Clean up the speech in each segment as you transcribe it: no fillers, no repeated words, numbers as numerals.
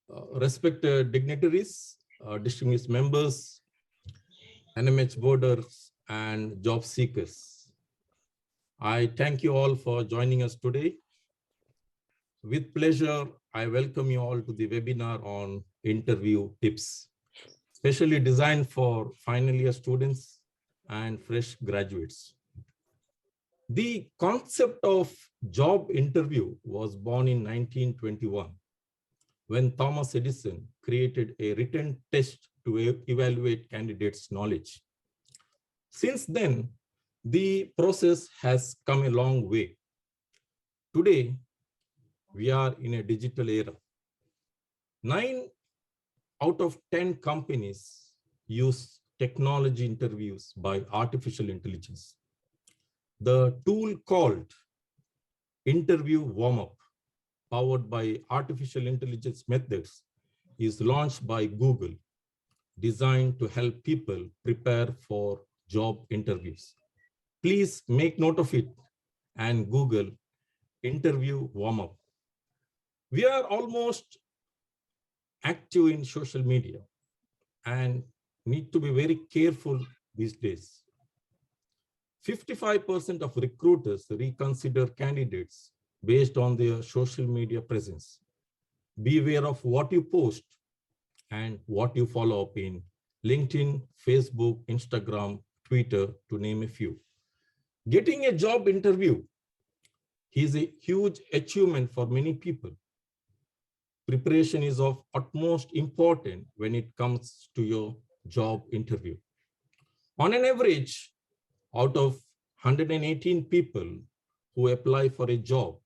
Respected dignitaries, distinguished members, NMH boarders, and job seekers. I thank you all for joining us today. With pleasure, I welcome you all to the webinar on interview tips, specially designed for final year students and fresh graduates. The concept of job interview was born in 1921 when Thomas Edison created a written test to evaluate candidates' knowledge. Since then, the process has come a long way. Today, we are in a digital era. 9 out of 10 companies use technology interviews by artificial intelligence. The tool called Interview Warm-Up, powered by artificial intelligence methods, is launched by Google, designed to help people prepare for job interviews. Please make note of it and Google Interview Warm-Up. We are almost active in social media and need to be very careful these days. 55% of recruiters reconsider candidates based on their social media presence. Beware of what you post and what you follow up in LinkedIn, Facebook, Instagram, Twitter, to name a few. Getting a job interview is a huge achievement for many people. Preparation is of utmost importance when it comes to your job interview. On an average, out of 118 people who apply for a job,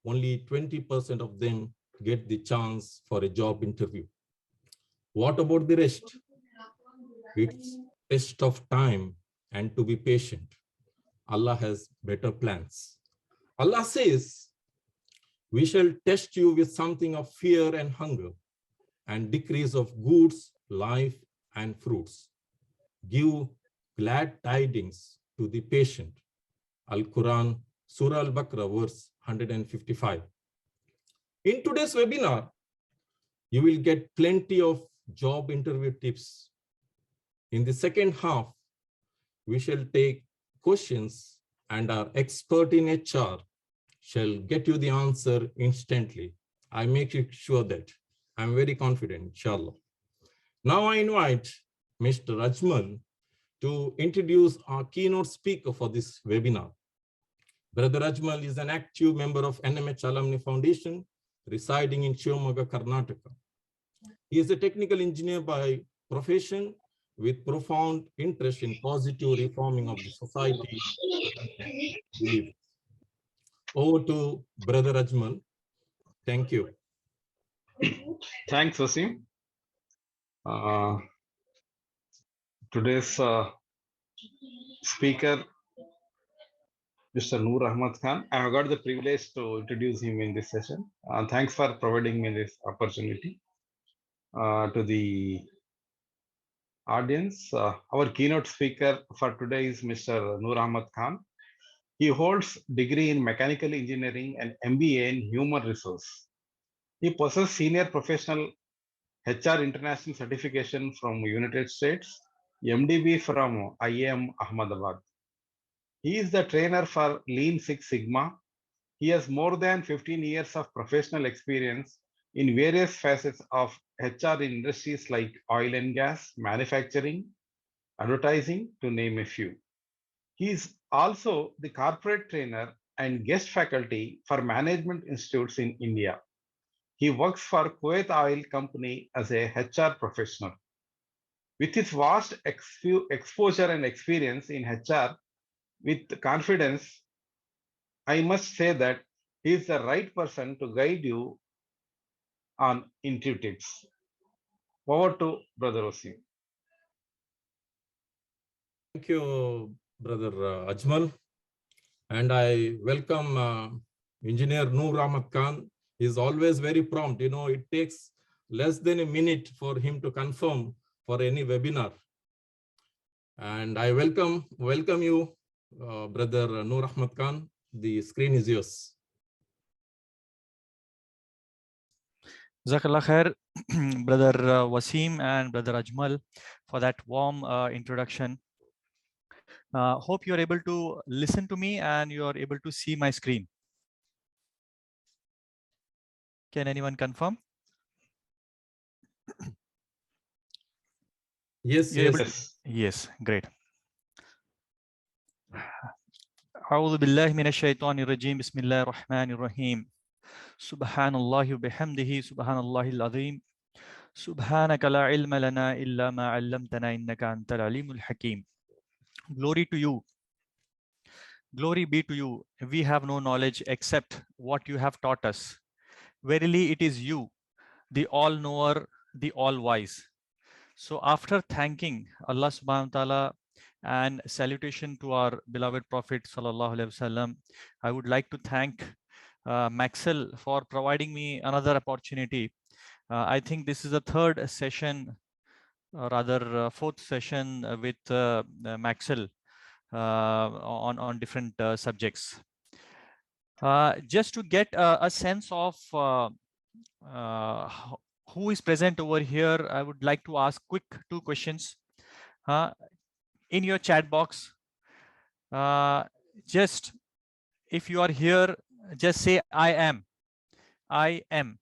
only 20% of them get the chance for a job interview. What about the rest? It's a test of time and to be patient. Allah has better plans. Allah says, we shall test you with something of fear and hunger and decrease of goods, life, and fruits. Give glad tidings to the patient. Al-Quran, Surah Al-Baqarah, verse 155. In today's webinar, you will get plenty of job interview tips. In the second half, we shall take questions and our expert in HR shall get you the answer instantly. I make sure that. I'm very confident, inshallah. Now I invite Mr. Ajmal to introduce our keynote speaker for this webinar. Brother Ajmal is an active member of NMH Alumni Foundation, residing in Shivamogga, Karnataka. He is a technical engineer by profession with profound interest in positive reforming of the society. Over to Brother Ajmal. Thank you. Thanks, Wasim. Today's speaker, Mr. Noor Ahmad Khan. I have got the privilege to introduce him in this session. Thanks for providing me this opportunity. To the audience, our keynote speaker for today is Mr. Noor Ahmad Khan. He holds degree in mechanical engineering and MBA in human resource. He possesses senior professional HR international certification from United States, MDB from IIM Ahmedabad. He is the trainer for Lean Six Sigma. He has more than 15 years of professional experience in various facets of HR in industries like oil and gas, manufacturing, advertising, to name a few. He is also the corporate trainer and guest faculty for management institutes in India. He works for Kuwait Oil Company as a HR professional. With his vast exposure and experience in HR, with confidence, I must say that he is the right person to guide you on interview tips. Over to Brother Wasim. Thank you, Brother Ajmal. And I welcome Engineer Noor Ahmad Khan. He's always very prompt. You know, it takes less than a minute for him to confirm for any webinar. And I welcome you, Brother Noor Ahmad Khan. The screen is yours. Jazakallah khair, Brother Wasim and Brother Ajmal, for that warm introduction. Hope you're able to listen to me and you're able to see my screen. Can anyone confirm? Yes, You're able to? Yes. Yes, great. أعوذ بالله من الشيطان الرجيم بسم الله الرحمن الرحيم سبحان الله وبحمده سبحان الله العظيم سبحانك لا علم لنا إلا ما علمتنا إنك أنت العليم الحكيم. Glory to you. Glory be to you. We have no knowledge except what you have taught us. Verily it is you, the all-knower, the all-wise. So after thanking Allah subhanahu wa ta'ala and salutation to our beloved Prophet sallallahu alaihi wasallam, I would like to thank Maxwell for providing me another opportunity. I think this is the third session, or rather fourth session with Maxwell on different subjects. Just to get a sense of who is present over here, I would like to ask quick 2 questions. In your chat box, just if you are here, just say I am. I am.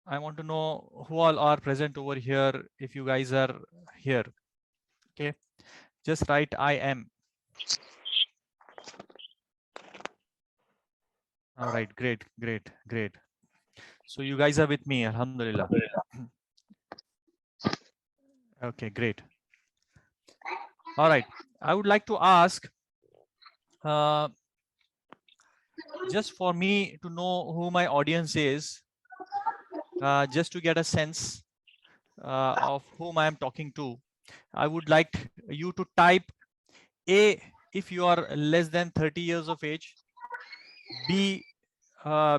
I want to know who all are present over here if you guys are here. Okay, just write I am. All right, great, great, great. So you guys are with me, alhamdulillah. Okay, great. All right, I would like to ask, just for me to know who my audience is, just to get a sense of whom I am talking to, I would like you to type A if you are less than 30 years of age, B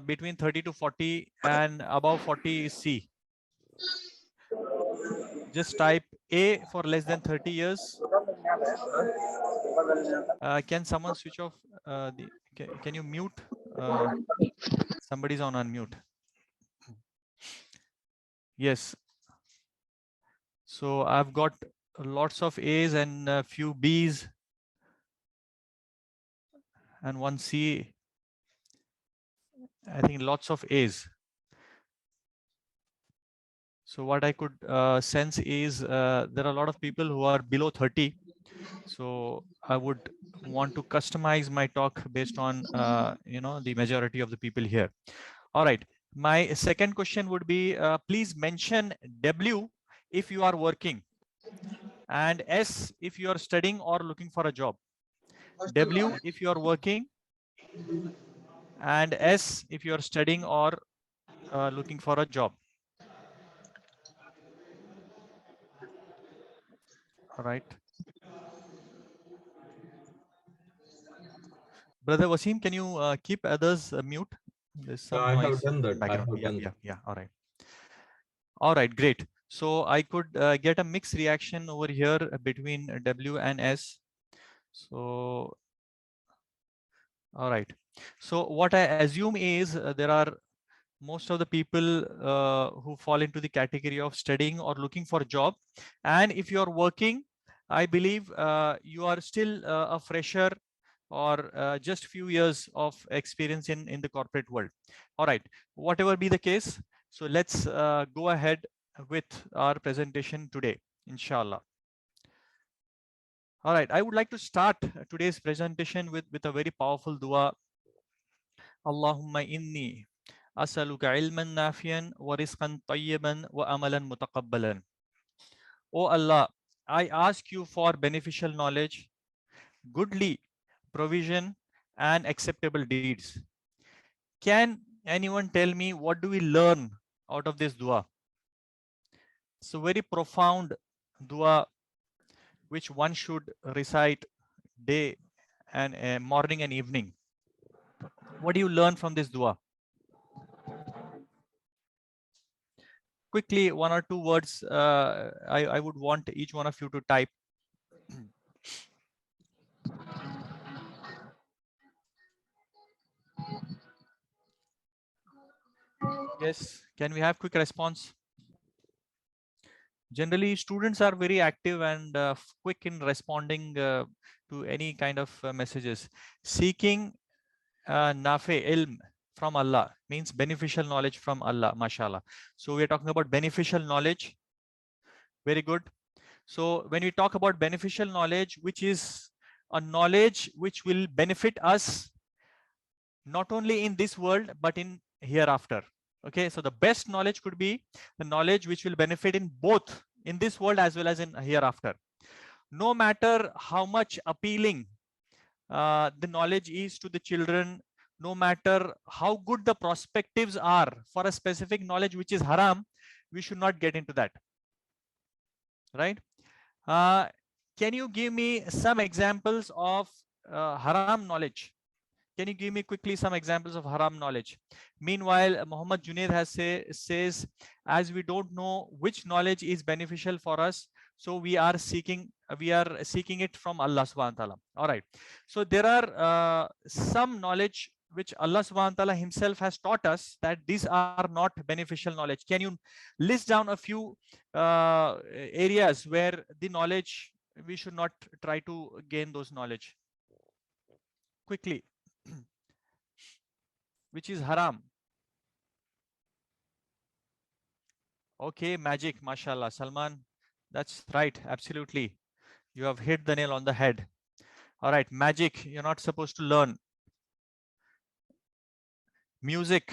between 30 to 40, and above 40 is C. Just type A for less than 30 years. Can someone switch off can you mute? Somebody's on unmute. Yes. So I've got lots of A's and a few B's and one C. I think lots of A's. So what I could sense is there are a lot of people who are below 30. So I would want to customize my talk based on the majority of the people here. All right. My second question would be, please mention W if you are working, and S if you are studying or looking for a job. W if you are working, and S if you are studying or looking for a job. All right. Brother Wasim, can you keep others mute? There's some I have noise done in that. I background. have Yeah, done yeah, that. yeah. All right. All right, great. So I could get a mixed reaction over here between W and S. So, all right. So what I assume is there are most of the people who fall into the category of studying or looking for a job. And if you're working, I believe you are still a fresher or just few years of experience in the corporate world. All right, whatever be the case. So let's go ahead with our presentation today, inshallah. All right, I would like to start today's presentation with a very powerful dua. Allahumma inni as'aluka ilman nafiyan wa rizqan tayyiban wa amalan mutaqabbalan. Oh Allah, I ask you for beneficial knowledge, goodly provision, and acceptable deeds. Can anyone tell me what do we learn out of this dua? It's a very profound dua which one should recite day and morning and evening. What do you learn from this dua? Quickly, 1 or 2 words I would want each one of you to type. Yes, can we have quick response? Generally, students are very active and quick in responding to any kind of messages. Seeking nafe ilm from Allah means beneficial knowledge from Allah, mashallah. So we are talking about beneficial knowledge. Very good. So when we talk about beneficial knowledge, which is a knowledge which will benefit us not only in this world, but in hereafter. Okay, so the best knowledge could be the knowledge which will benefit in both in this world as well as in hereafter. No matter how much appealing the knowledge is to the children, no matter how good the perspectives are for a specific knowledge which is haram, we should not get into that. Right? Can you give me some examples of haram knowledge? Can you give me quickly some examples of haram knowledge? Meanwhile, Muhammad Junaid says, as we don't know which knowledge is beneficial for us, so we are seeking it from Allah subhanahu wa ta'ala. All right. So there are some knowledge which Allah subhanahu wa ta'ala himself has taught us that these are not beneficial knowledge. Can you list down a few areas where the knowledge we should not try to gain those knowledge? Quickly. Which is haram? Okay, magic, mashallah. Salman, that's right, absolutely. You have hit the nail on the head. All right, magic, you're not supposed to learn. Music,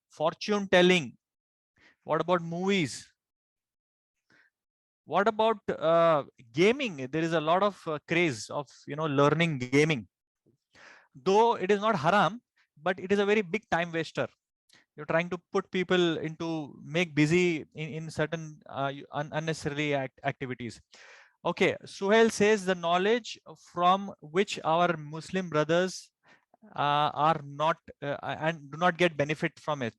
fortune telling. What about movies? What about gaming? There is a lot of craze of learning gaming. Though it is not haram, but it is a very big time waster. You're trying to put people into make busy in certain unnecessary activities. Okay, Suhail says the knowledge from which our Muslim brothers are not and do not get benefit from it.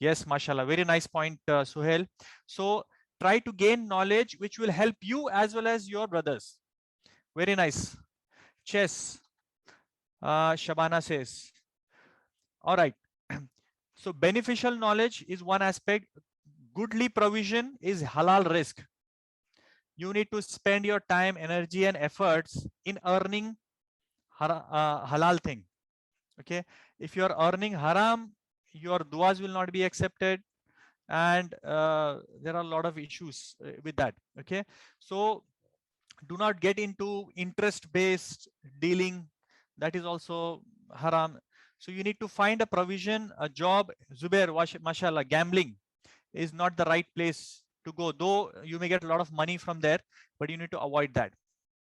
Yes, mashallah, very nice point, Suhail. So try to gain knowledge which will help you as well as your brothers. Very nice. Chess, Shabana says. All right. So beneficial knowledge is one aspect. Goodly provision is halal risk. You need to spend your time, energy, and efforts in earning halal thing. Okay. If you are earning haram, your duas will not be accepted. And there are a lot of issues with that. Okay. So do not get into interest-based dealing. That is also haram. So you need to find a provision, a job. Zubair, mashallah, gambling is not the right place to go. Though you may get a lot of money from there, but you need to avoid that.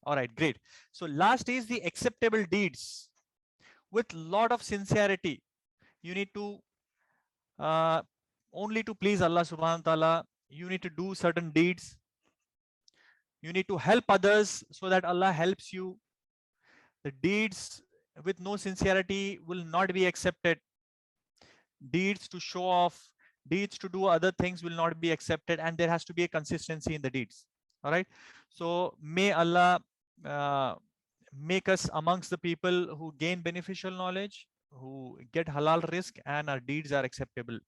All right, great. So last is the acceptable deeds. With lot of sincerity, you need to only to please Allah subhanahu wa ta'ala, you need to do certain deeds. You need to help others so that Allah helps you. The deeds with no sincerity will not be accepted. Deeds to show off, deeds to do other things will not be accepted, and there has to be a consistency in the deeds. All right. So may Allah make us amongst the people who gain beneficial knowledge, who get halal risk, and our deeds are acceptable.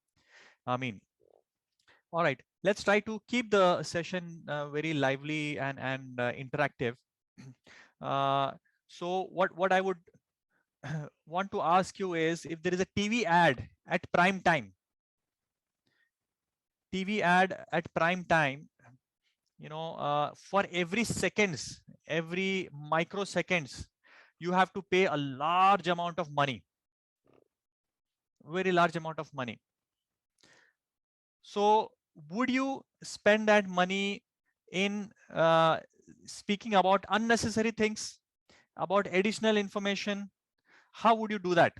Ameen. All right, let's try to keep the session very lively and interactive. So what I would want to ask you is, if there is a TV ad at prime time, for every seconds, every microseconds, you have to pay a large amount of money, very large amount of money. So would you spend that money in speaking about unnecessary things, about additional information? How would you do that?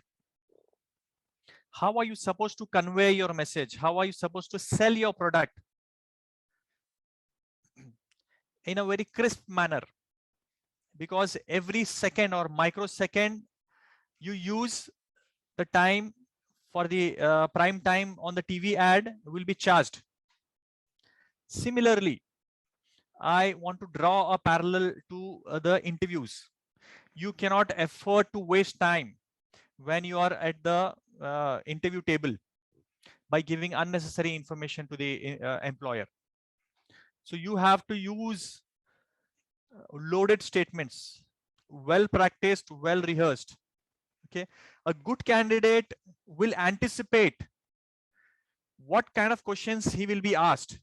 How are you supposed to convey your message? How are you supposed to sell your product in a very crisp manner? Because every second or microsecond you use the time for the prime time on the TV ad will be charged. Similarly, I want to draw a parallel to the interviews. You cannot afford to waste time when you are at the interview table, by giving unnecessary information to the employer. So you have to use loaded statements, well practiced, well rehearsed. Okay, a good candidate will anticipate what kind of questions he will be asked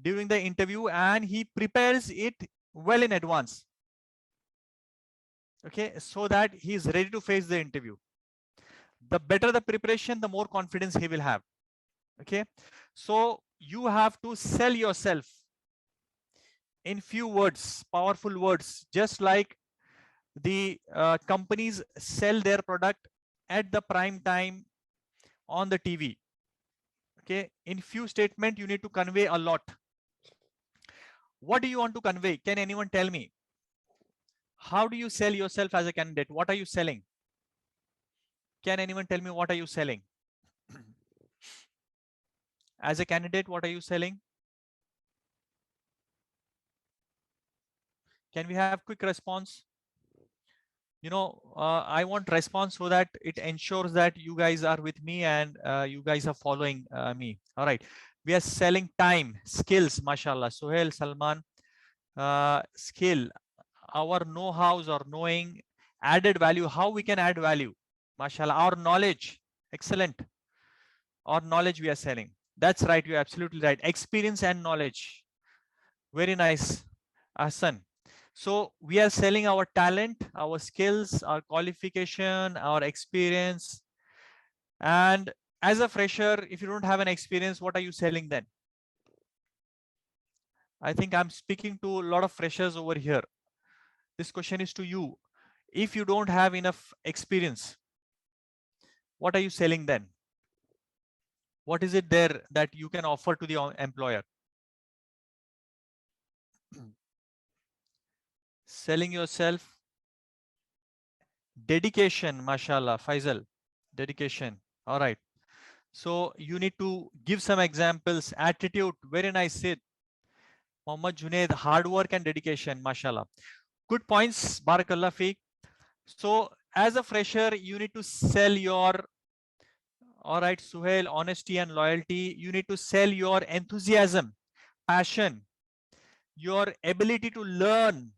during the interview, and he prepares it well in advance. Okay, so that he is ready to face the interview. The better the preparation, the more confidence he will have. Okay, so you have to sell yourself in few words, powerful words, just like the companies sell their product at the prime time on the TV. Okay, in few statements you need to convey a lot. What do you want to convey? Can anyone tell me? How do you sell yourself as a candidate? What are you selling? Can anyone tell me what are you selling? As a candidate, what are you selling? Can we have quick response? You know, I want response so that it ensures that you guys are with me and you guys are following me. All right. We are selling time, skills, mashallah. Suhail, Salman, skill, our know-hows or knowing, added value, how we can add value, mashallah. Our knowledge, excellent. Our knowledge we are selling. That's right. You're absolutely right. Experience and knowledge. Very nice, Hassan. So we are selling our talent, our skills, our qualification, our experience. And as a fresher, if you don't have an experience, what are you selling then? I think I'm speaking to a lot of freshers over here. This question is to you. If you don't have enough experience, what are you selling then? What is it there that you can offer to the employer? Selling yourself. Dedication, mashallah, Faisal. Dedication. All right. So you need to give some examples. Attitude, very nice, Sid. Muhammad Junaid, hard work and dedication, mashallah. Good points, barakallah feek. So as a fresher, you need to sell your, all right, Suhail, honesty and loyalty. You need to sell your enthusiasm, passion, your ability to learn.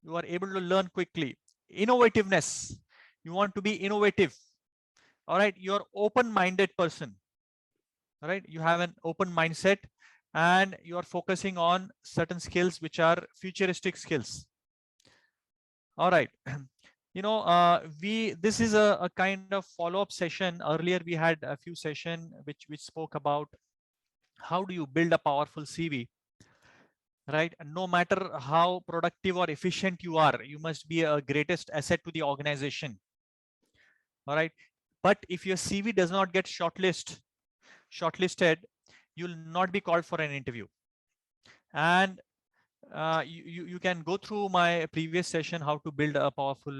You are able to learn quickly. Innovativeness. You want to be innovative. All right, you're open-minded person. All right, you have an open mindset and you are focusing on certain skills which are futuristic skills. All right. You know, this is a kind of follow-up session. Earlier we had a few sessions which spoke about how do you build a powerful CV, right? No matter how productive or efficient you are, you must be a greatest asset to the organization. All right, but if your CV does not get shortlisted, you'll not be called for an interview. And you can go through my previous session, how to build a powerful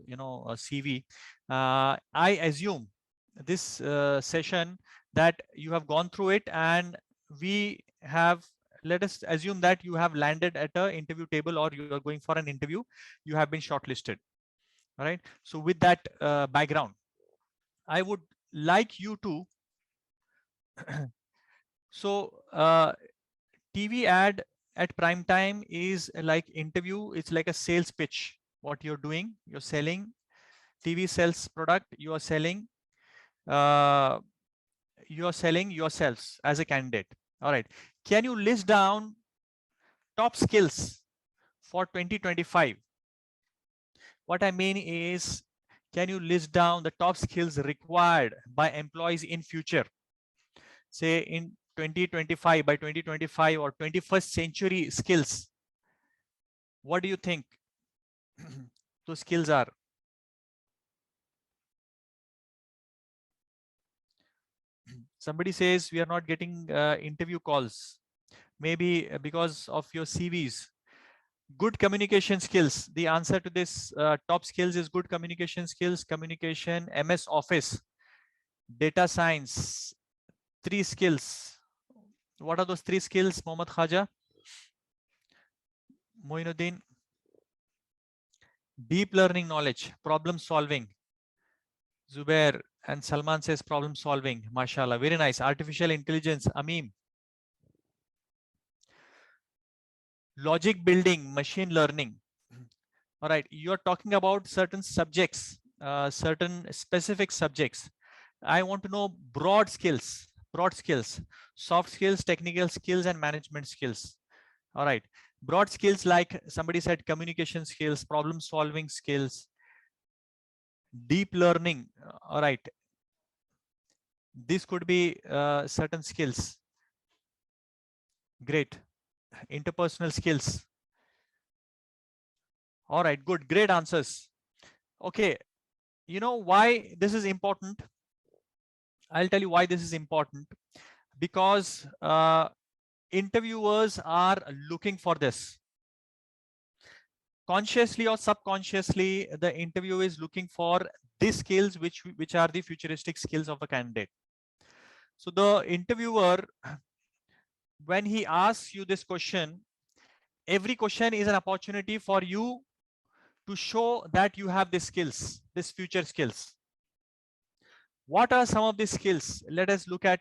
you know, a CV. I assume this session that you have gone through it, and we have, let us assume that you have landed at an interview table or you are going for an interview, you have been shortlisted. All right, so with that background, I would like you to so TV ad at prime time is like interview. It's like a sales pitch. What you're doing, you're selling. TV sells product. You are selling yourselves as a candidate. All right. Can you list down top skills for 2025? What I mean is, can you list down the top skills required by employees in future? Say in 2025, by 2025 or 21st century skills. What do you think those skills are? Somebody says we are not getting interview calls. Maybe because of your CVs. Good communication skills. The answer to this top skills is good communication skills, communication, MS Office, data science, 3 skills. What are those 3 skills, Mohammad Khaja? Moinuddin. Deep learning knowledge, problem solving. Zubair, And Salman says problem solving. MashaAllah. Very nice. Artificial intelligence. Ameem. Logic building, machine learning. All right. You're talking about certain subjects, certain specific subjects. I want to know broad skills, soft skills, technical skills, and management skills. All right. Broad skills like somebody said communication skills, problem solving skills, deep learning. All right. This could be certain skills. Great. Interpersonal skills. All right. Good. Great answers. Okay. You know why this is important? I'll tell you why this is important. Because interviewers are looking for this. Consciously or subconsciously, the interview is looking for these skills, which are the futuristic skills of a candidate. So the interviewer, when he asks you this question, every question is an opportunity for you to show that you have these skills, these future skills. What are some of these skills? Let us look at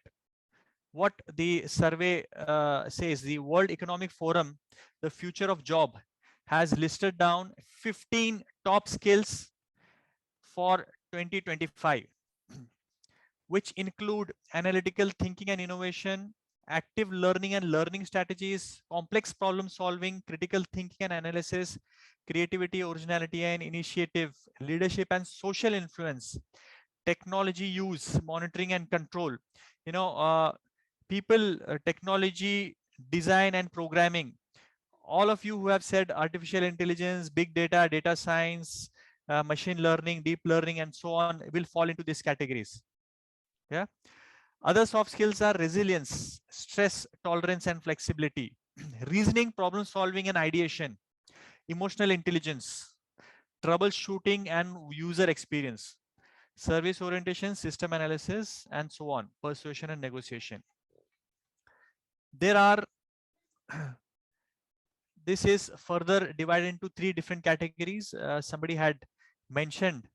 what the survey says. The World Economic Forum, the future of job, has listed down 15 top skills for 2025, which include analytical thinking and innovation, active learning and learning strategies, complex problem solving, critical thinking and analysis, creativity, originality and initiative, leadership and social influence, technology use, monitoring and control. You know, people, technology, design and programming. All of you who have said artificial intelligence, big data, data science, machine learning, deep learning, and so on will fall into these categories. Yeah. Other soft skills are resilience, stress tolerance and flexibility, reasoning, problem solving and ideation, emotional intelligence, troubleshooting and user experience, service orientation, system analysis, and so on, persuasion and negotiation. There are, this is further divided into 3 different categories. Somebody had mentioned,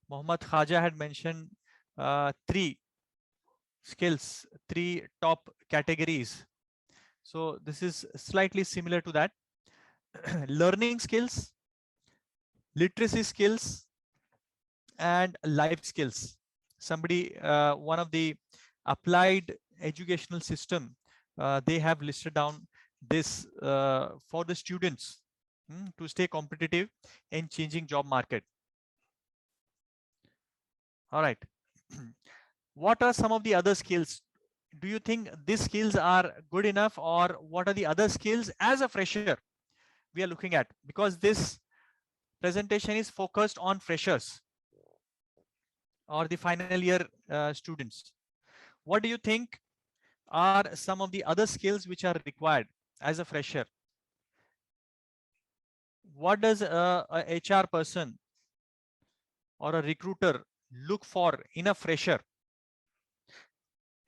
Muhammad Khaja had mentioned 3 skills, 3 top categories. So this is slightly similar to that. Learning skills, literacy skills, and life skills. Somebody, one of the applied educational system, they have listed down this for the students to stay competitive in changing job market. All right. What are some of the other skills? Do you think these skills are good enough, or what are the other skills as a fresher we are looking at? Because this presentation is focused on freshers or the final year students. What do you think are some of the other skills which are required as a fresher? What does a HR person or a recruiter look for in a fresher?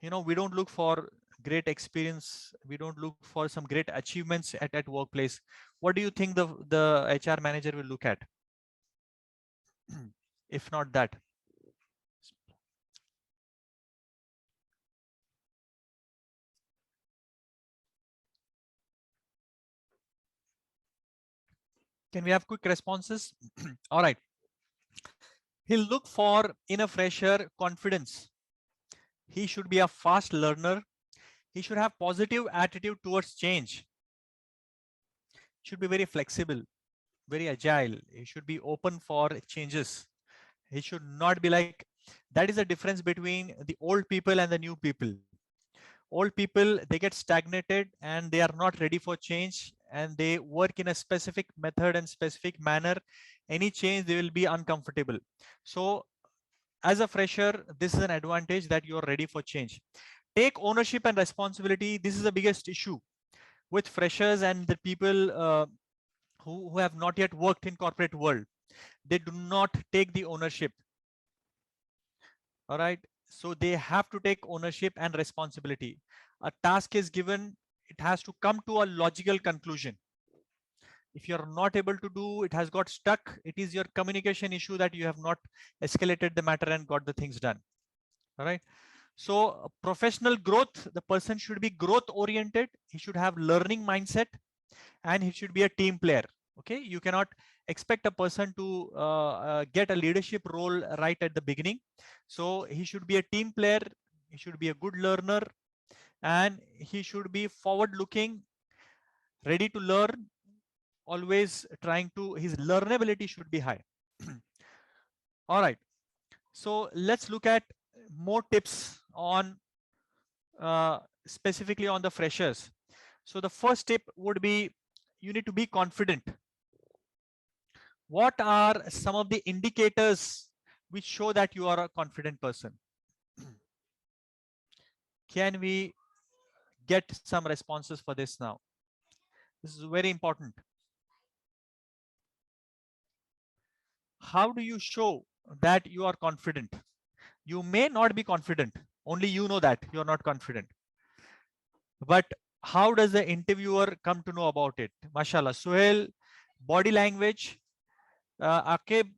You know, we don't look for great experience. We don't look for some great achievements at workplace. What do you think the HR manager will look at? If not that. Can we have quick responses? All right. He'll look for in a fresher confidence. He should be a fast learner. He should have positive attitude towards change. Should be very flexible, very agile. He should be open for changes. He should not be like, that is the difference between the old people and the new people. Old people, they get stagnated and they are not ready for change, and they work in a specific method and specific manner. Any change, they will be uncomfortable. So as a fresher, this is an advantage that you are ready for change. Take ownership and responsibility. This is the biggest issue with freshers and the people who have not yet worked in corporate world. They do not take the ownership. All right. So they have to take ownership and responsibility. A task is given, it has to come to a logical conclusion. If you're not able to do, it has got stuck, it is your communication issue that you have not escalated the matter and got the things done. All right. So professional growth, the person should be growth oriented. He should have learning mindset, and he should be a team player. Okay, you cannot expect a person to get a leadership role right at the beginning. So he should be a team player. He should be a good learner, and he should be forward looking, ready to learn, always trying to, his learnability should be high. All right, so let's look at more tips on specifically on the freshers. So the first tip would be, you need to be confident. What are some of the indicators which show that you are a confident person? Can we get some responses for this now? This is very important. How do you show that you are confident? You may not be confident. Only you know that you're not confident. But how does the interviewer come to know about it? Mashallah. Suhail, body language, Akib,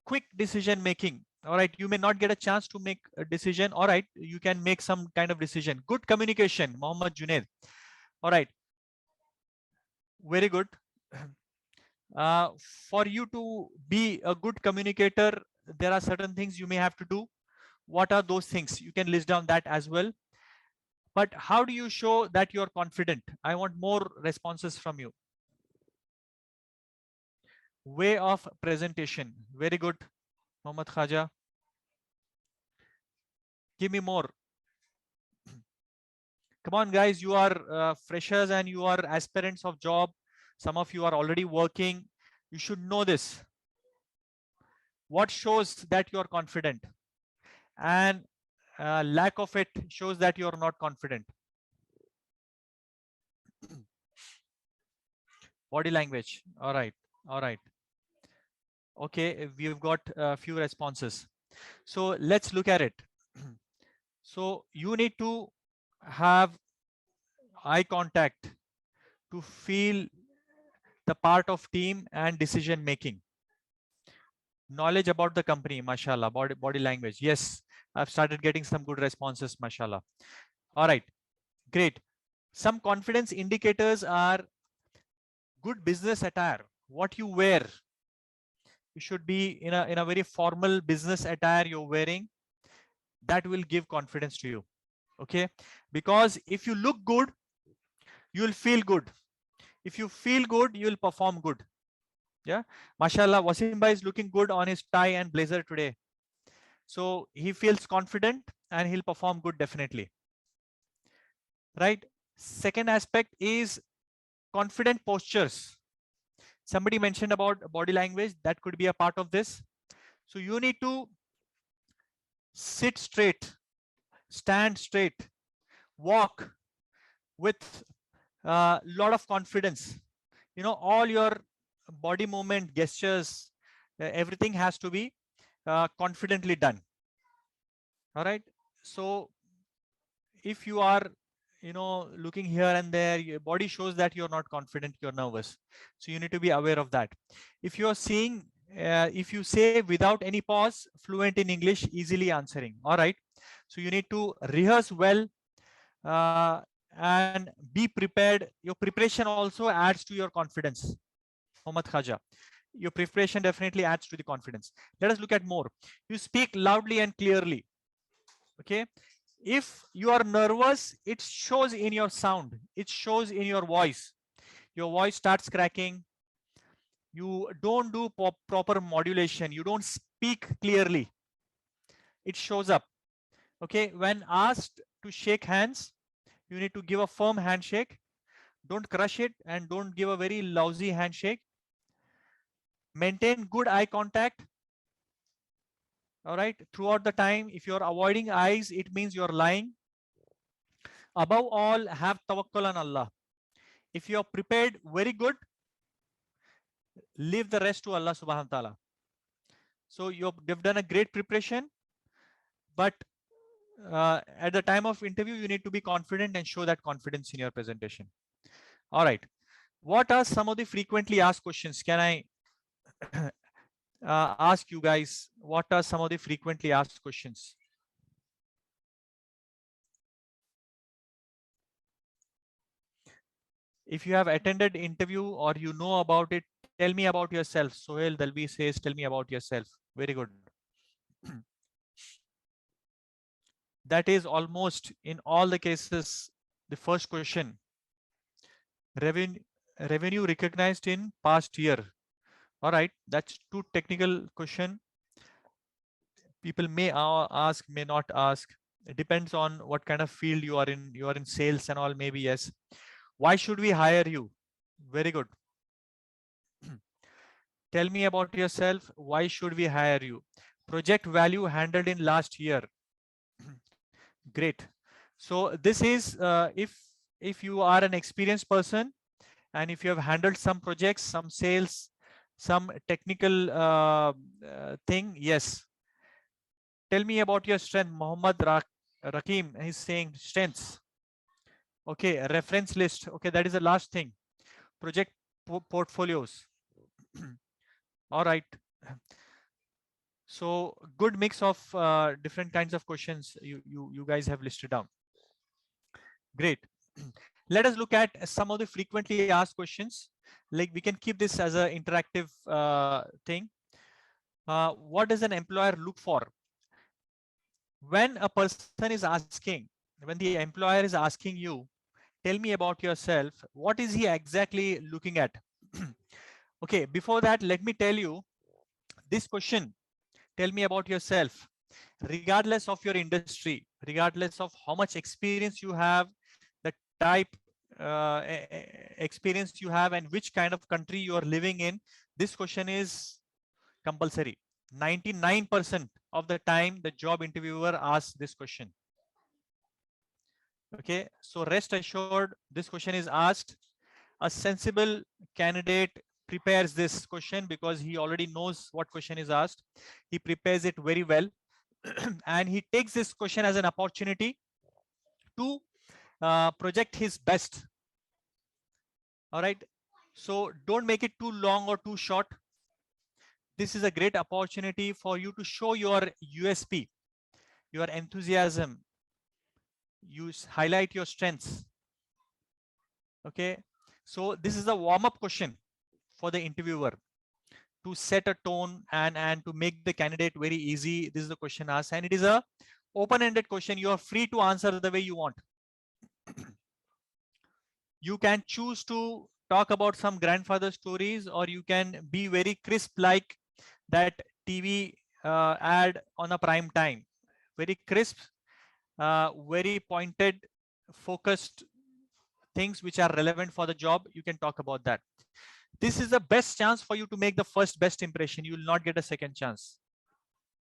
quick decision making. All right, you may not get a chance to make a decision. All right, you can make some kind of decision. Good communication, Mohammad Junaid. All right, very good. For you to be a good communicator, there are certain things you may have to do. What are those things? You can list down that as well. But how do you show that you're confident? I want more responses from you. Way of presentation. Very good, Mohammad Khaja. Give me more. Come on, guys, you are freshers and you are aspirants of job. Some of you are already working. You should know this. What shows that you are confident? And lack of it shows that you are not confident. Body language. All right. All right. Okay, we've got a few responses. So let's look at it. So you need to have eye contact to feel the part of team and decision making. Knowledge about the company, mashallah. Body language. Yes, I've started getting some good responses, mashallah. All right, great. Some confidence indicators are good business attire. What you wear. You should be in a very formal business attire you're wearing. That will give confidence to you. Okay, because if you look good, you'll feel good. If you feel good, you'll perform good. Yeah, mashallah, Wasim bhai is looking good on his tie and blazer today. So he feels confident and he'll perform good definitely. Right. Second aspect is confident postures. Somebody mentioned about body language. That could be a part of this. So you need to sit straight, stand straight, walk with a lot of confidence. You know, all your body movement, gestures, everything has to be confidently done. All right. So if you are, you know, looking here and there, your body shows that you're not confident, you're nervous. So you need to be aware of that. If you're seeing, if you say without any pause, fluent in English, easily answering. All right. So you need to rehearse well and be prepared. Your preparation also adds to your confidence. Mohammad Khaja, your preparation definitely adds to the confidence. Let us look at more. You speak loudly and clearly. Okay. If you are nervous, it shows in your sound. It shows in your voice. Your voice starts cracking. You don't do proper modulation. You don't speak clearly. It shows up. Okay. When asked to shake hands, you need to give a firm handshake. Don't crush it and don't give a very lousy handshake. Maintain good eye contact. All right. Throughout the time, if you're avoiding eyes, it means you're lying. Above all, have tawakkul on Allah. If you're prepared very good, leave the rest to Allah subhanahu wa ta'ala. So you've done a great preparation, but at the time of interview, you need to be confident and show that confidence in your presentation. All right. What are some of the frequently asked questions? Can I ask you guys, what are some of the frequently asked questions? If you have attended interview or you know about it, tell me about yourself. Sohail Dalvi says, tell me about yourself. Very good. That is almost in all the cases the first question. Revenue recognized in past year. All right, that's too technical question. People may ask, may not ask. It depends on what kind of field you are in. You are in sales and all, maybe yes. Why should we hire you? Very good. Tell me about yourself. Why should we hire you? Project value handled in last year. Great. So this is if you are an experienced person and if you have handled some projects, some sales, some technical thing, yes. Tell me about your strength. Muhammad Rakim is saying strengths. Okay, reference list. Okay, that is the last thing. Project portfolios. All right. So good mix of different kinds of questions you guys have listed down. Great. Let us look at some of the frequently asked questions. Like we can keep this as an interactive thing. What does an employer look for? When a person is asking, when the employer is asking you, tell me about yourself, what is he exactly looking at? Okay, before that, let me tell you this question, tell me about yourself, regardless of your industry, regardless of how much experience you have, the type experience you have and which kind of country you are living in, this question is compulsory. 99% of the time the job interviewer asks this question. Okay, so rest assured this question is asked. A sensible candidate prepares this question because he already knows what question is asked. He prepares it very well and he takes this question as an opportunity to project his best. All right, so don't make it too long or too short. This is a great opportunity for you to show your USP, your enthusiasm. You highlight your strengths. Okay, so this is a warm-up question for the interviewer to set a tone and to make the candidate very easy. This is the question asked, and it is a open-ended question. You are free to answer the way you want. You can choose to talk about some grandfather stories, or you can be very crisp like that TV ad on a prime time. Very crisp, very pointed, focused things which are relevant for the job. You can talk about that. This is the best chance for you to make the first best impression. You will not get a second chance.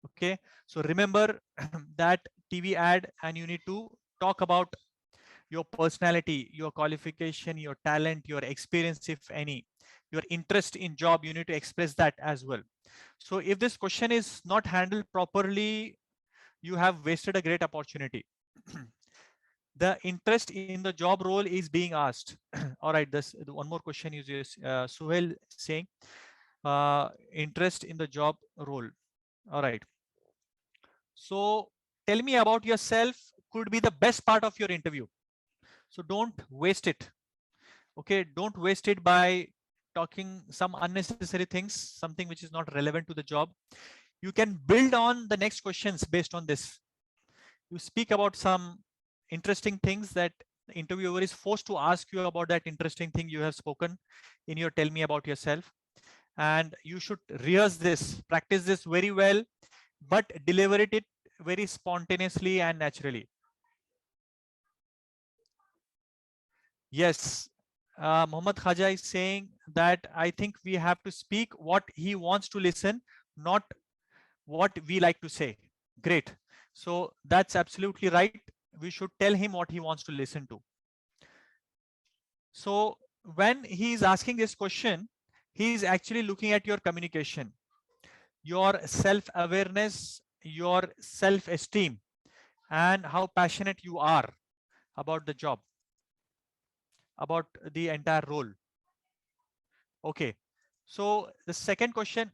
Okay, so remember that TV ad, and you need to talk about your personality, your qualification, your talent, your experience, if any, your interest in job. You need to express that as well. So if this question is not handled properly, you have wasted a great opportunity. The interest in the job role is being asked. All right, this one more question is Suhail saying interest in the job role. All right, so tell me about yourself could be the best part of your interview. So don't waste it. Okay, don't waste it by talking some unnecessary things, something which is not relevant to the job. You can build on the next questions based on this. You speak about some interesting things that the interviewer is forced to ask you about that interesting thing you have spoken in your tell me about yourself. And you should rehearse this, practice this very well, but deliver it very spontaneously and naturally. Yes, Muhammad Khaja is saying that I think we have to speak what he wants to listen, not what we like to say. Great. So that's absolutely right. We should tell him what he wants to listen to. So when he is asking this question, he is actually looking at your communication, your self-awareness, your self-esteem, and how passionate you are about the job, about the entire role. Okay, so the second question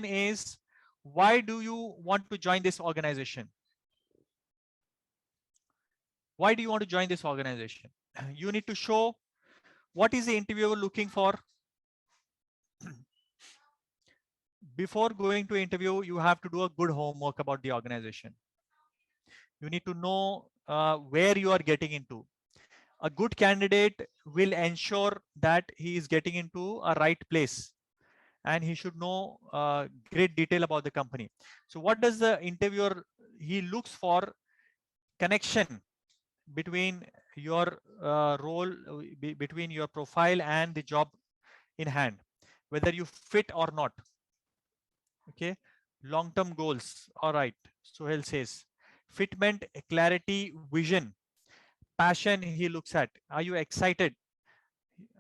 is, why do you want to join this organization? Why do you want to join this organization? You need to show what is the interviewer looking for. Before going to interview, you have to do a good homework about the organization. You need to know where you are getting into. A good candidate will ensure that he is getting into a right place, and he should know great detail about the company. So what does the interviewer, he looks for connection between your role, between your profile and the job in hand, whether you fit or not. Okay, long-term goals. All right, Sohail says fitment, clarity, vision, passion. He looks at, are you excited?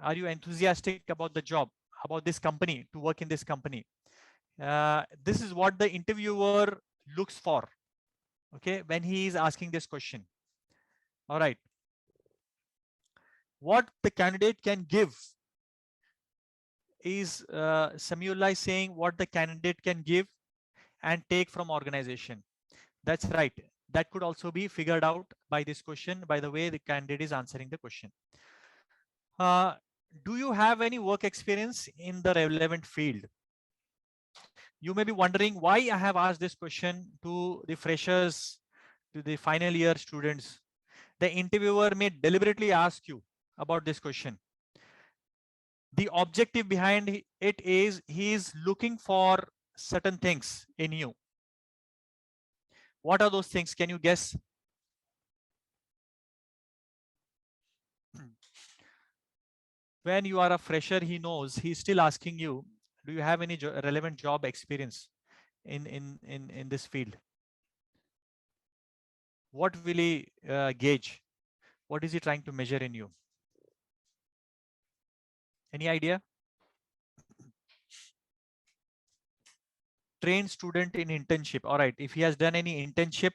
Are you enthusiastic about the job, about this company, to work in this company? This is what the interviewer looks for, okay, when he is asking this question. All right, what the candidate can give is Samuel is saying what the candidate can give and take from organization. That's right. That could also be figured out by this question, by the way the candidate is answering the question. Do you have any work experience in the relevant field? You may be wondering why I have asked this question to the freshers, to the final year students. The interviewer may deliberately ask you about this question. The objective behind it is he is looking for certain things in you. What are those things? Can you guess? When you are a fresher, he knows he's still asking you, do you have any relevant job experience in this field? What will he gauge? What is he trying to measure in you? Any idea? Trained student in internship. All right, if he has done any internship,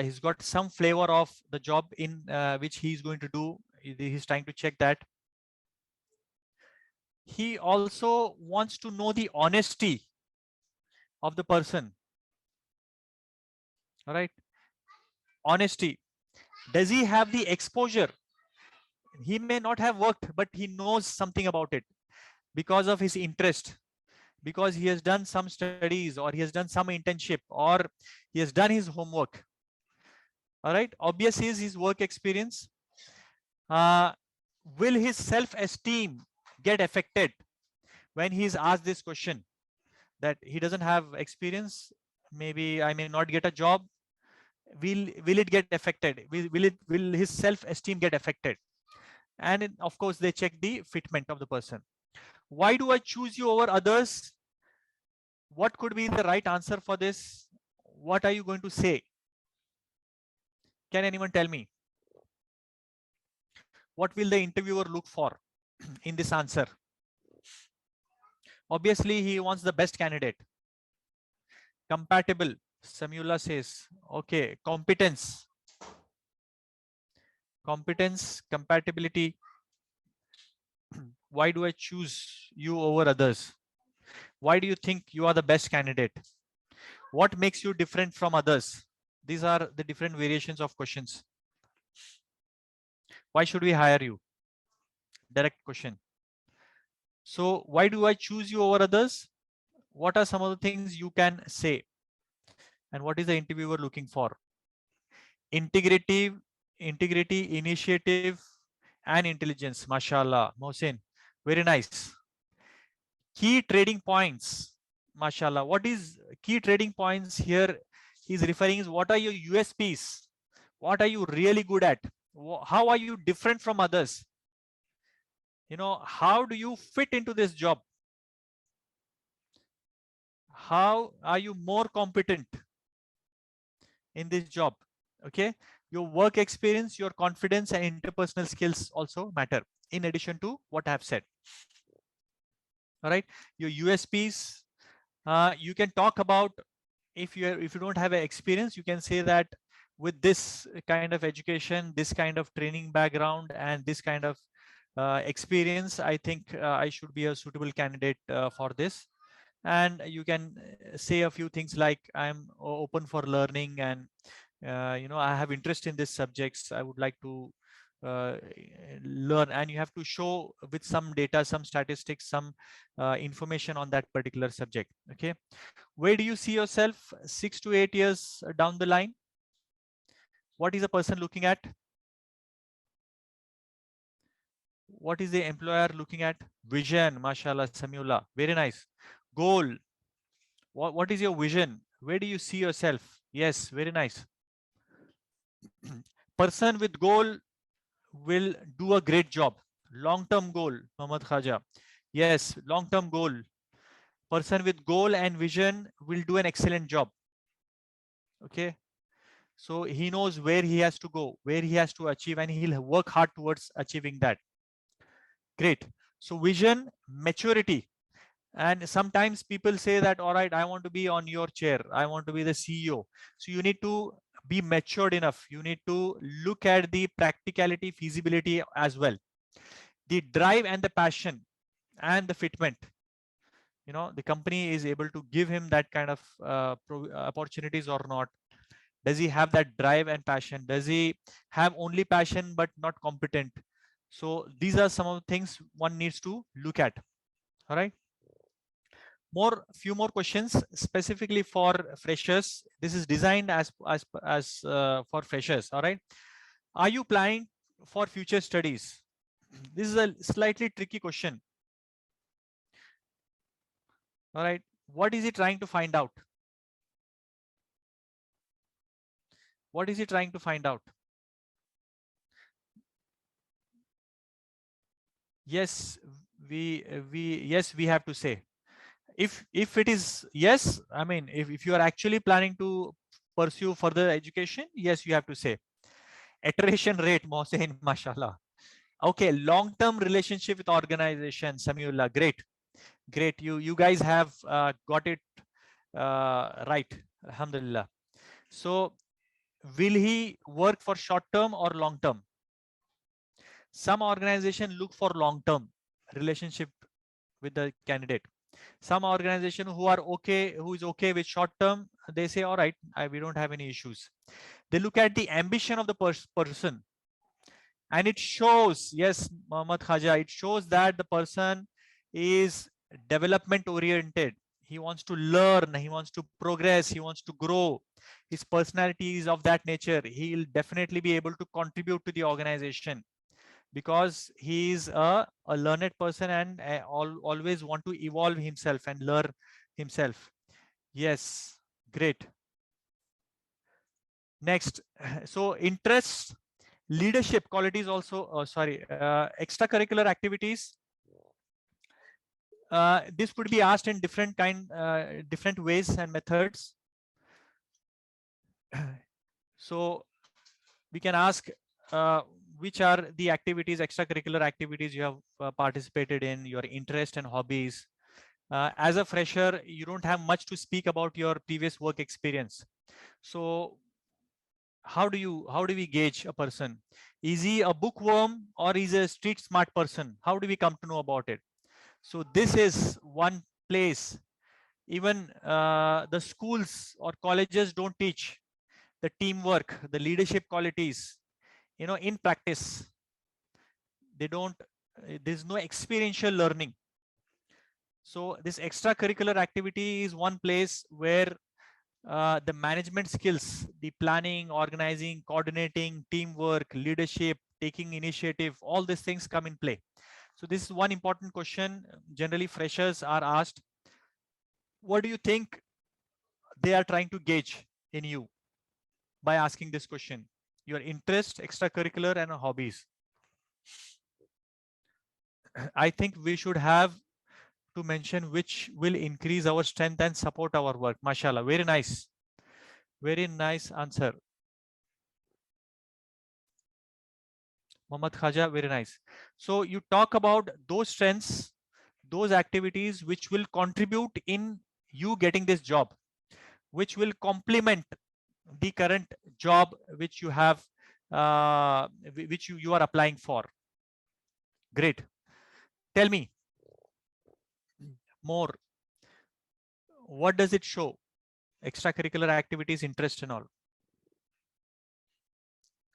he's got some flavor of the job in which he's going to do. He's trying to check that. He also wants to know the honesty of the person. All right, honesty. Does he have the exposure? He may not have worked, but he knows something about it because of his interest, because he has done some studies, or he has done some internship, or he has done his homework. All right, obvious is his work experience. Will his self-esteem get affected when he is asked this question, that he doesn't have experience, maybe I may not get a job? Will it get affected? Will his self-esteem get affected? And of course they check the fitment of the person. Why do I choose you over others? What could be the right answer for this? What are you going to say? Can anyone tell me? What will the interviewer look for in this answer? Obviously he wants the best candidate. Compatible, Samula says. Okay, competence, compatibility. Why do I choose you over others? Why do you think you are the best candidate? What makes you different from others? These are the different variations of questions. Why should we hire you? Direct question. So why do I choose you over others? What are some of the things you can say? And what is the interviewer looking for? Integrity, initiative, and intelligence. Mashallah, Mohsin, very nice. Key trading points. Mashallah. What is key trading points here? He's referring is what are your USPs? What are you really good at? How are you different from others? You know, how do you fit into this job? How are you more competent in this job? Okay, your work experience, your confidence, and interpersonal skills also matter, in addition to what I have said. All right, your USPs, you can talk about. If you don't have an experience, you can say that with this kind of education, this kind of training background, and this kind of experience, I think I should be a suitable candidate for this. And you can say a few things like I'm open for learning, and I have interest in these subjects. I would like to learn, and you have to show with some data, some statistics, some information on that particular subject. Okay, where do you see yourself 6 to 8 years down the line? What is a person looking at? What is the employer looking at? Vision, mashallah, Samiullah, very nice. Goal, what is your vision? Where do you see yourself? Yes, very nice. Person with goal will do a great job. Long-term goal, Muhammad Khaja. Yes, long-term goal. Person with goal and vision will do an excellent job. Okay. So he knows where he has to go, where he has to achieve, and he'll work hard towards achieving that. Great. So vision, maturity. And sometimes people say that, all right, I want to be on your chair. I want to be the CEO. So you need to be matured enough. You need to look at the practicality, feasibility as well. The drive and the passion and the fitment. The company is able to give him that kind of opportunities or not. Does he have that drive and passion? Does he have only passion but not competent? So these are some of the things one needs to look at. All right. Few more questions specifically for freshers. This is designed as for freshers. All right. Are you planning for future studies? This is a slightly tricky question. All right. What is he trying to find out? What is he trying to find out? Yes, we have to say. If it is yes, I mean, if you are actually planning to pursue further education, yes, you have to say. Iteration rate, Mohsen, mashallah. Okay, long-term relationship with organization, Samiullah, great. You guys have got it right, alhamdulillah. So will he work for short-term or long-term? Some organization look for long-term relationship with the candidate. Some organization who is okay with short-term, they say, all right, we don't have any issues. They look at the ambition of the person, and it shows, yes, Muhammad Khaja, it shows that the person is development oriented. He wants to learn, he wants to progress, he wants to grow. His personality is of that nature. He will definitely be able to contribute to the organization because he is a learned person and always want to evolve himself and learn himself. Yes, great. Next, so interests, leadership qualities also, extracurricular activities. This could be asked in different ways and methods. So we can ask which are the activities, extracurricular activities you have participated in, your interest and hobbies. As a fresher, you don't have much to speak about your previous work experience. So how do we gauge a person? Is he a bookworm or is he a street smart person? How do we come to know about it? So this is one place. Even the schools or colleges don't teach the teamwork, the leadership qualities, in practice. They don't, there's no experiential learning. So this extracurricular activity is one place where the management skills, the planning, organizing, coordinating, teamwork, leadership, taking initiative, all these things come in play. So this is one important question. Generally, freshers are asked, what do you think they are trying to gauge in you by asking this question? Your interest, extracurricular, and hobbies. I think we should have to mention which will increase our strength and support our work. Mashallah, very nice. Very nice answer. Muhammad Khaja, very nice. So you talk about those strengths, those activities which will contribute in you getting this job, which will complement the current job which you have, which you are applying for. Great. Tell me more. What does it show? Extracurricular activities, interest and all.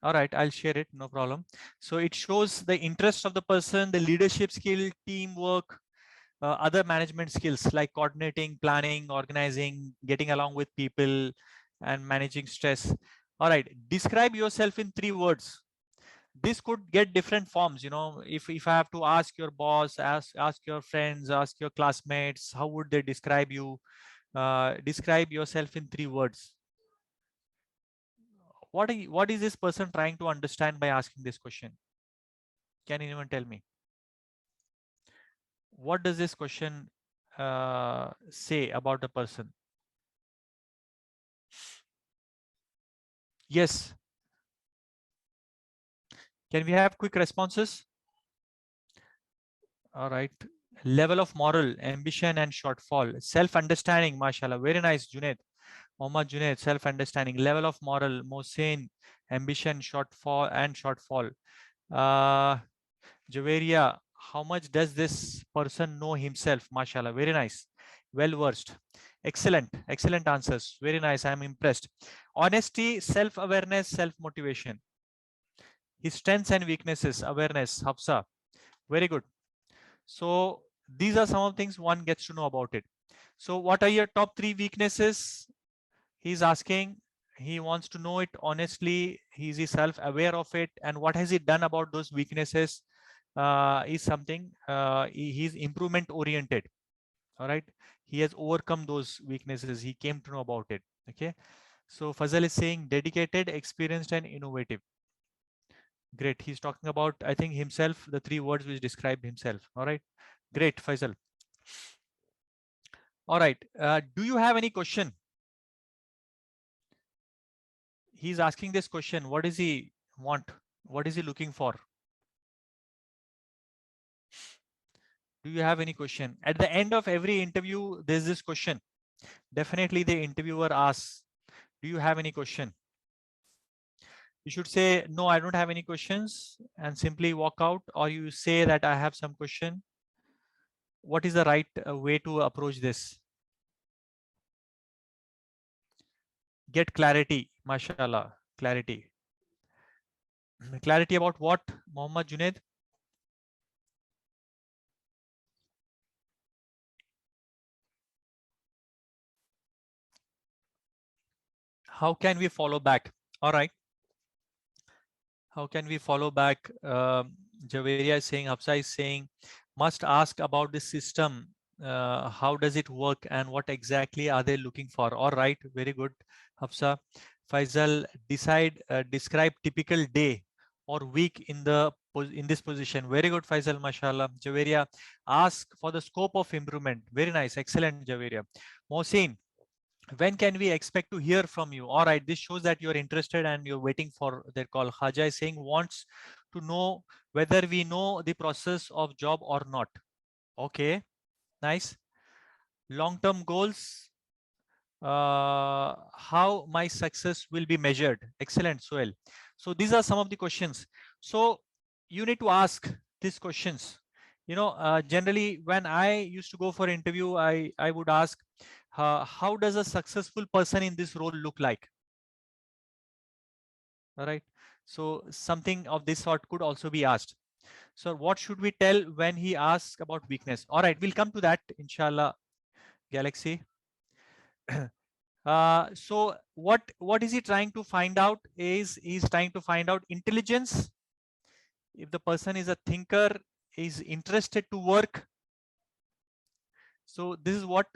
All right, I'll share it, no problem. So it shows the interest of the person, the leadership skill, teamwork, other management skills like coordinating, planning, organizing, getting along with people, and managing stress. All right, describe yourself in 3 words. This could get different forms. If I have to ask your boss, ask your friends, ask your classmates, how would they describe you? Describe yourself in 3 words. What is this person trying to understand by asking this question? Can anyone tell me? What does this question say about the person? Yes. Can we have quick responses? All right. Level of moral, ambition, and shortfall. Self-understanding, mashallah. Very nice, Junaid. Mohammad Junaid, self-understanding. Level of moral, Mohsin, ambition, shortfall. Javeria, how much does this person know himself? Mashallah. Very nice. Well versed. Excellent answers. Very nice. I'm impressed. Honesty, self-awareness, self-motivation. His strengths and weaknesses, awareness. Hafsa. Very good. So these are some of the things one gets to know about it. So what are your top 3 weaknesses? He's asking, he wants to know it honestly. Is he self-aware of it? And what has he done about those weaknesses? Is something he's improvement oriented. All right. He has overcome those weaknesses. He came to know about it. Okay. So Fazal is saying dedicated, experienced, and innovative. Great. He's talking about, I think, himself, the 3 words which describe himself. All right. Great, Faisal. All right. Do you have any question? He's asking this question. What does he want? What is he looking for? Do you have any question? At the end of every interview, there's this question. Definitely the interviewer asks, do you have any question? You should say, no, I don't have any questions, and simply walk out, or you say that I have some question. What is the right way to approach this? Get clarity, mashallah, clarity. Clarity about what, Mohammad Junaid? How can we follow back? All right. How can we follow back? Javeria is saying, Hafsa is saying, must ask about the system. How does it work and what exactly are they looking for? All right, very good, Hafsa. Faisal, describe typical day or week in this position. Very good, Faisal, mashallah. Javeria, ask for the scope of improvement. Very nice, excellent, Javeria. Mohsin, when can we expect to hear from you? All right, this shows that you're interested and you're waiting for their call. Khaja is saying wants to know whether we know the process of job or not. Okay, nice. Long-term goals, how my success will be measured. Excellent, Soel. So these are some of the questions. So you need to ask these questions. Generally when I used to go for interview, I would ask, how does a successful person in this role look like? All right. So something of this sort could also be asked. So what should we tell when he asks about weakness? All right, we'll come to that, inshallah, Galaxy. So what is he trying to find out? He's trying to find out intelligence. If the person is a thinker, is interested to work. So this is what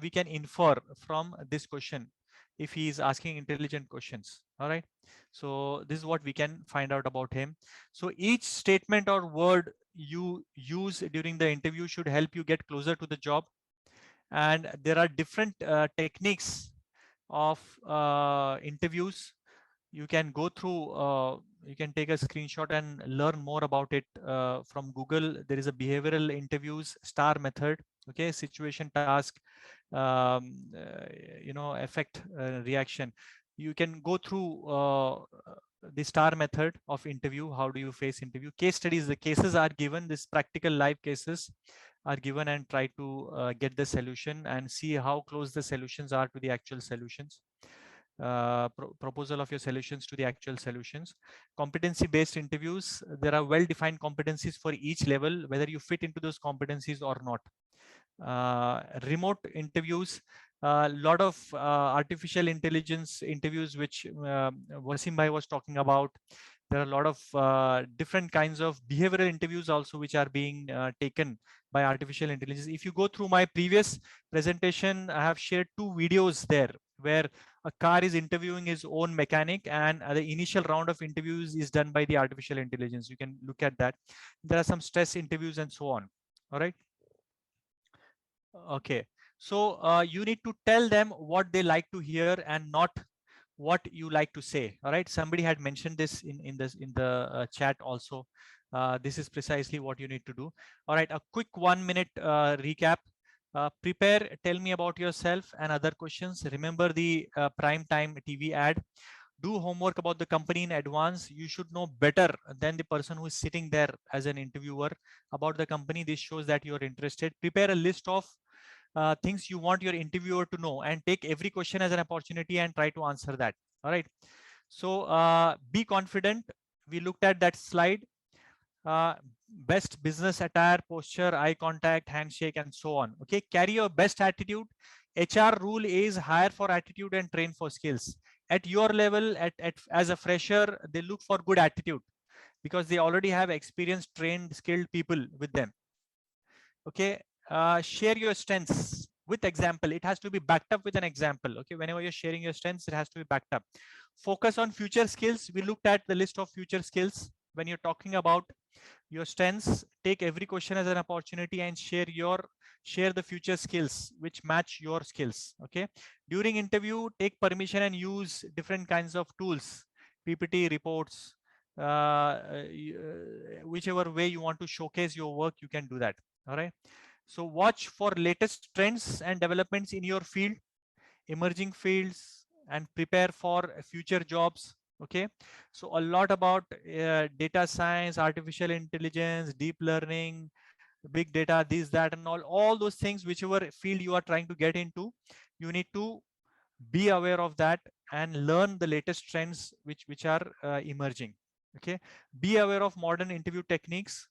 we can infer from this question if he is asking intelligent questions. All right. So this is what we can find out about him. So each statement or word you use during the interview should help you get closer to the job. And there are different techniques of interviews. You can go through, you can take a screenshot and learn more about it from Google. There is a behavioral interviews STAR method. Okay, situation, task, effect, reaction. You can go through the STAR method of interview. How do you face interview? Case studies, the cases are given, this practical live cases are given, and try to get the solution and see how close the solutions are to the actual solutions. proposal of your solutions to the actual solutions. Competency-based interviews, there are well-defined competencies for each level, whether you fit into those competencies or not. Remote interviews, a lot of artificial intelligence interviews, which Wasim Bhai was talking about. There are a lot of different kinds of behavioral interviews also, which are being taken by artificial intelligence. If you go through my previous presentation, I have shared 2 videos there where a car is interviewing its own mechanic, and the initial round of interviews is done by the artificial intelligence. You can look at that. There are some stress interviews and so on. All right. Okay. So you need to tell them what they like to hear and not what you like to say. All right. Somebody had mentioned this in the chat also. This is precisely what you need to do. All right. A quick 1-minute recap. Prepare, tell me about yourself and other questions. Remember the prime time TV ad. Do homework about the company in advance. You should know better than the person who is sitting there as an interviewer about the company. This shows that you're interested. Prepare a list of things you want your interviewer to know, and take every question as an opportunity and try to answer that. All right. So be confident. We looked at that slide. Best business attire, posture, eye contact, handshake, and so on. Okay. Carry your best attitude. HR rule is hire for attitude and train for skills. At your level, as a fresher, they look for good attitude because they already have experienced, trained, skilled people with them. Okay. Share your strengths with example. It has to be backed up with an example. Okay. Whenever you're sharing your strengths, it has to be backed up. Focus on future skills. We looked at the list of future skills. When you're talking about your strengths, take every question as an opportunity and share the future skills which match your skills. Okay. During interview, take permission and use different kinds of tools, PPT, reports, whichever way you want to showcase your work, you can do that. All right. So watch for latest trends and developments in your field, emerging fields, and prepare for future jobs. Okay. So a lot about data science, artificial intelligence, deep learning, big data, this, that, and all those things, whichever field you are trying to get into, you need to be aware of that and learn the latest trends which are emerging. Okay. Be aware of modern interview techniques.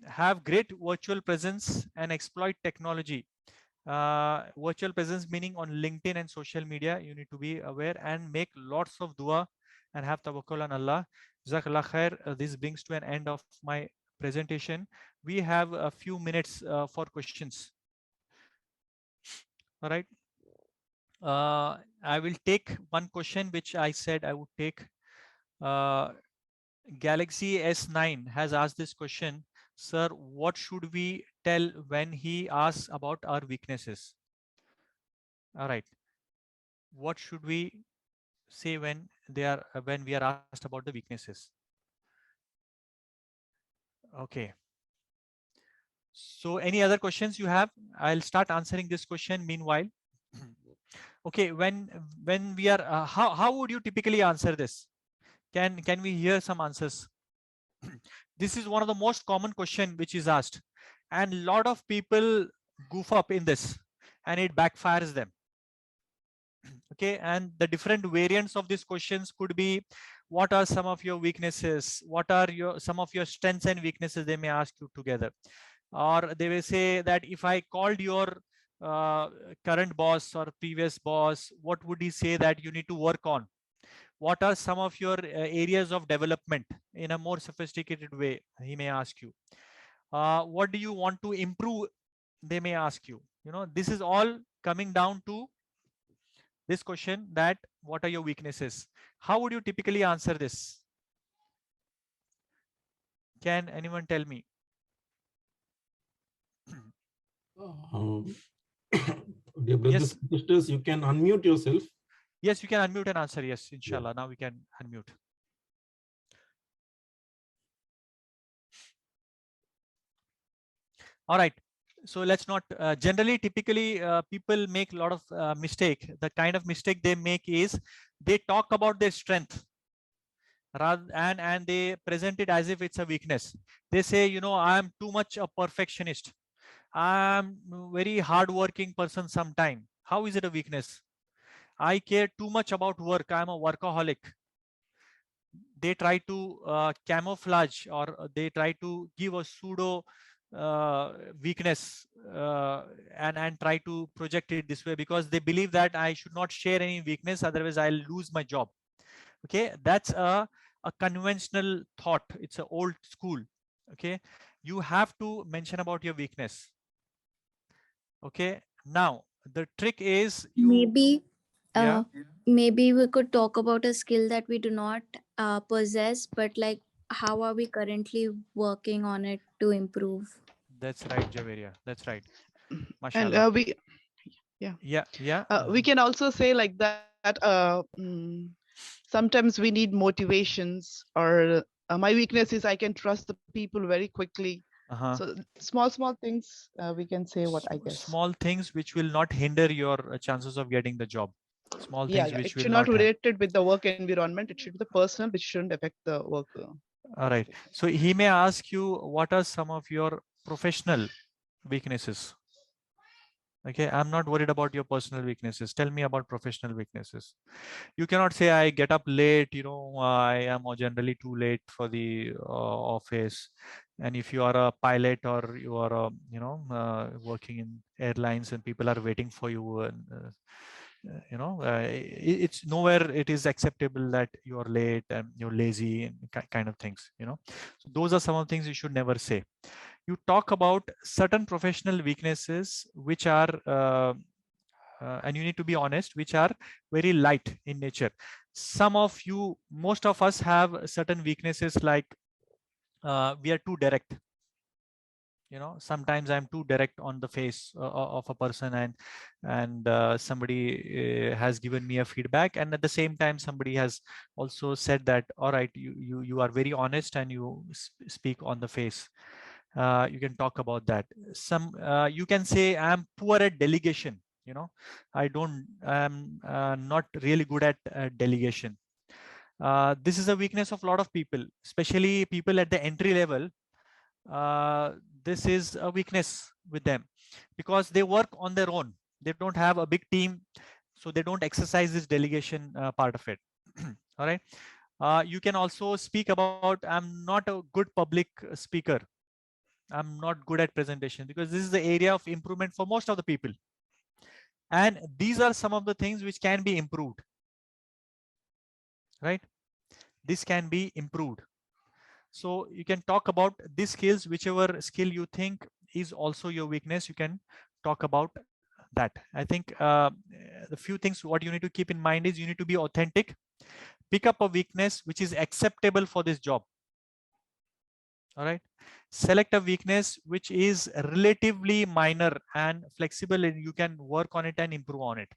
Have great virtual presence and exploit technology. Virtual presence meaning on LinkedIn and social media. You need to be aware and make lots of dua and have tawakkul on Allah. Jazakallah khair. This brings to an end of my presentation. We have a few minutes for questions. All right. I will take one question which I said I would take. Galaxy S9 has asked this question. Sir, what should we tell when he asks about our weaknesses? All right. What should we say when we are asked about the weaknesses? Okay. So any other questions you have? I'll start answering this question meanwhile. Okay. When we are how would you typically answer this? Can we hear some answers? This is one of the most common question which is asked, and a lot of people goof up in this and it backfires them. Okay. And the different variants of these questions could be, what are some of your weaknesses? What are some of your strengths and weaknesses? They may ask you together, or they will say that if I called your current boss or previous boss, what would he say that you need to work on? What are some of your areas of development? In a more sophisticated way, he may ask you. What do you want to improve? They may ask you. This is all coming down to this question, that what are your weaknesses? How would you typically answer this? Can anyone tell me? Dear brothers Yes. and sisters, you can unmute yourself. Yes, you can unmute and answer. Yes, inshallah. Yeah. Now we can unmute. All right. So let's not generally, typically people make a lot of mistake. The kind of mistake they make is they talk about their strength rather and they present it as if it's a weakness. They say, I'm too much a perfectionist. I'm very hardworking person sometime. How is it a weakness? I care too much about work. I'm a workaholic. They try to camouflage, or they try to give a pseudo weakness, and try to project it this way, because they believe that I should not share any weakness, otherwise I'll lose my job. Okay, that's a conventional thought. It's an old school. Okay, you have to mention about your weakness. Okay, now the trick is Maybe, yeah, maybe we could talk about a skill that we do not possess, but like how are we currently working on it to improve? that's right, Javeria. That's right. And Mashallah. yeah, Yeah. we can also say like that. Sometimes we need motivations, or my weakness is I can trust the people very quickly. So small things we can say what I guess. Small things which will not hinder your chances of getting the job. Small things Yeah, which it should will not not related with the work environment. It should be the personal, which shouldn't affect the work. All right. So he may ask you, what are some of your professional weaknesses? Okay, I'm not worried about your personal weaknesses. Tell me about professional weaknesses. You cannot say I get up late, I am generally too late for the office. And if you are a pilot, or you are working in airlines and people are waiting for you, and it's nowhere it is acceptable that you're late and you're lazy and kind of things. So those are some of the things you should never say. You talk about certain professional weaknesses which are and you need to be honest, which are very light in nature. Most of us have certain weaknesses, like we are too direct. Sometimes I'm too direct on the face of a person, and somebody has given me a feedback, and at the same time somebody has also said that, all right, you are very honest and you speak on the face. You can talk about that. You can say I'm poor at delegation. I'm not really good at delegation. This is a weakness of a lot of people, especially people at the entry level. This is a weakness with them, because they work on their own. They don't have a big team, so they don't exercise this delegation part of it. All right. You can also speak about, I'm not a good public speaker. I'm not good at presentation, because this is the area of improvement for most of the people. And these are some of the things which can be improved. Right. This can be improved. So you can talk about these skills, whichever skill you think is also your weakness, you can talk about that. I think the few things what you need to keep in mind is you need to be authentic, pick up a weakness which is acceptable for this job. All right. Select a weakness which is relatively minor and flexible, and you can work on it and improve on it.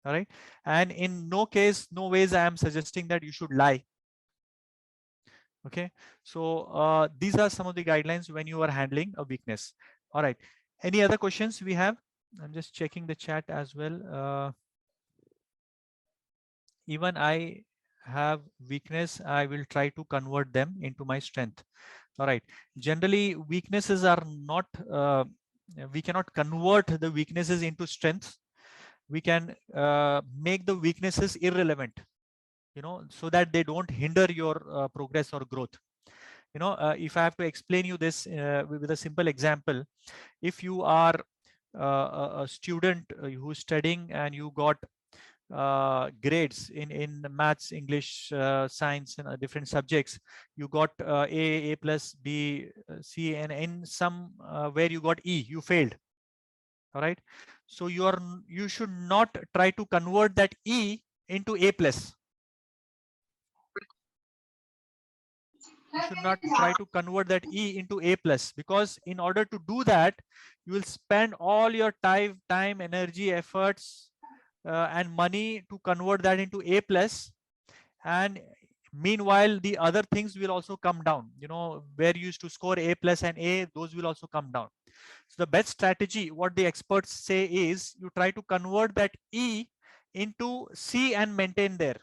All right. And in no ways I am suggesting that you should lie. Okay, so these are some of the guidelines when you are handling a weakness. All right, any other questions we have? I'm just checking the chat as well. Even I have weakness, I will try to convert them into my strength. All right, generally weaknesses are not we cannot convert the weaknesses into strengths. We can make the weaknesses irrelevant, so that they don't hinder your progress or growth. If I have to explain you this with a simple example, if you are a student who's studying and you got grades in maths, English, science, and different subjects, you got A plus, B, C, and in some where you got E, you failed. All right. So you should not try to convert that E into A plus. You should not try to convert that E into A plus, because in order to do that, you will spend all your time, energy, efforts, and money to convert that into A plus. And meanwhile, the other things will also come down. Where you used to score A plus and A, those will also come down. So the best strategy, what the experts say, is you try to convert that E into C and maintain there.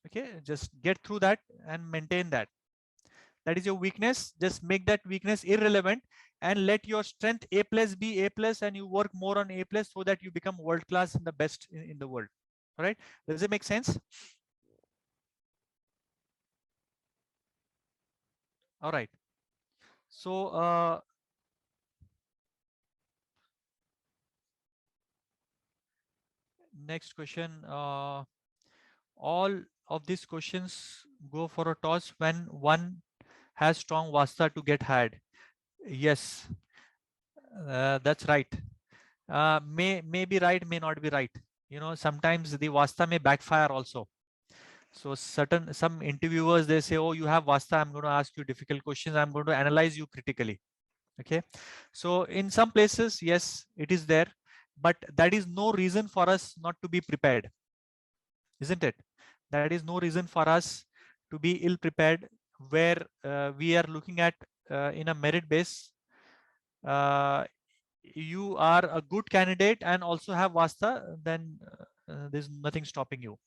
Okay, just get through that and maintain that. That is your weakness. Just make that weakness irrelevant and let your strength A plus be A plus, and you work more on A plus so that you become world class and the best in the world. All right, does it make sense? All right, so next question. All of these questions go for a toss when one has strong vasta to get hired. Yes, that's right. May be right, may not be right. You know, sometimes the vasta may backfire also. So some interviewers, they say, oh, you have vasta, I'm going to ask you difficult questions, I'm going to analyze you critically. Okay, so in some places, yes, it is there, but that is no reason for us not to be prepared, isn't it? That is no reason for us to be ill prepared, where we are looking at in a merit base. You are a good candidate and also have vasta, then there's nothing stopping you.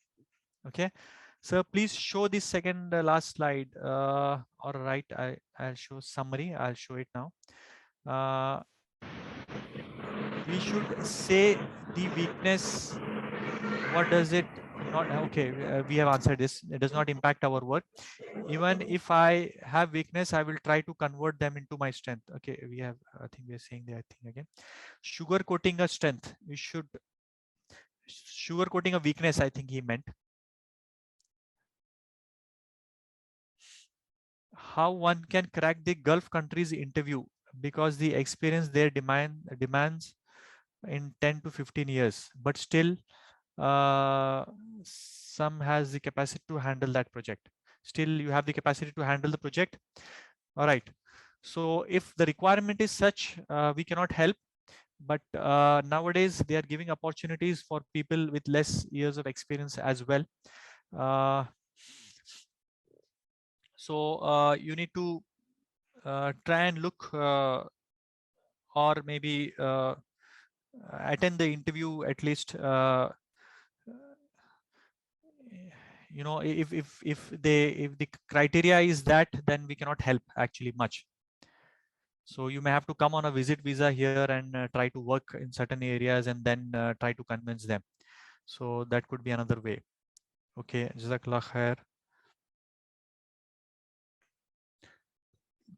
Okay, so please show this second last slide. All right, I'll show summary. I'll show it now. We should say the weakness. What does it not? Okay, we have answered this. It does not impact our work. Even if I have weakness, I will try to convert them into my strength. Okay, we have, I think we are saying that thing again. Sugar coating a strength. We should sugar coating a weakness, I think he meant. How one can crack the Gulf countries interview, because the experience there demands in 10 to 15 years, but still some has the capacity to handle that project. Still you have the capacity to handle the project. All right, so if the requirement is such, we cannot help, but nowadays they are giving opportunities for people with less years of experience as well. So you need to try and look or maybe attend the interview at least. You know, if the criteria is that, then we cannot help actually much. So you may have to come on a visit visa here and try to work in certain areas and then try to convince them. So that could be another way. Okay, Jazakallah khair.